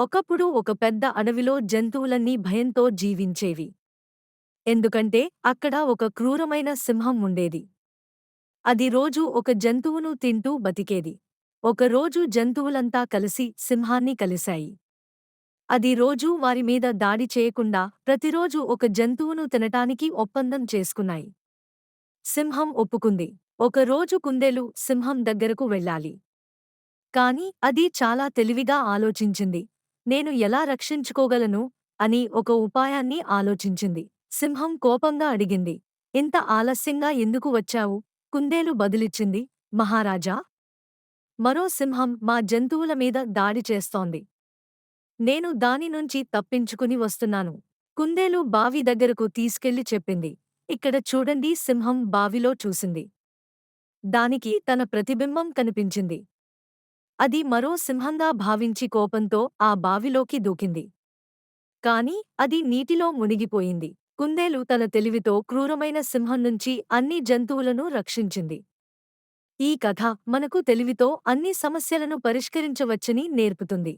ఒకప్పుడు ఒక పెద్ద అడవిలో జంతువులన్నీ భయంతో జీవించేవి. ఎందుకంటే అక్కడ ఒక క్రూరమైన సింహం ఉండేది. అది రోజూ ఒక జంతువును తింటూ బతికేది. ఒకరోజు జంతువులంతా కలిసి సింహాన్ని కలిశాయి. అది రోజూ వారి మీద దాడి చేయకుండా ప్రతిరోజూ ఒక జంతువును తినటానికి ఒప్పందం చేసుకున్నాయి. సింహం ఒప్పుకుంది. ఒకరోజు కుందేలు సింహం దగ్గరకు వెళ్ళాలి. కాని అది చాలా తెలివిగా ఆలోచించింది. నేను ఎలా రక్షించుకోగలను అని ఒక ఉపాయాన్ని ఆలోచించింది. సింహం కోపంగా అడిగింది. ఇంత ఆలస్యంగా ఎందుకు వచ్చావు? కుందేలు బదులిచ్చింది. మహారాజా! మరో సింహం మా జంతువుల మీద దాడి చేస్తోంది. నేను దాని నుంచి తప్పించుకుని వస్తున్నాను. కుందేలు బావి దగ్గరకు తీసుకెళ్లి చెప్పింది. ఇక్కడ చూడండి సింహం బావిలో చూసింది. దానికి తన ప్రతిబింబం కనిపించింది. అది మరో సింహంగా భావించి కోపంతో ఆ బావిలోకి దూకింది. కాని అది నీటిలో మునిగిపోయింది. కుందేలు తన తెలివితో క్రూరమైన సింహం నుంచి అన్ని జంతువులను రక్షించింది. ఈ కథ మనకు తెలివితో అన్ని సమస్యలను పరిష్కరించవచ్చని నేర్పుతుంది.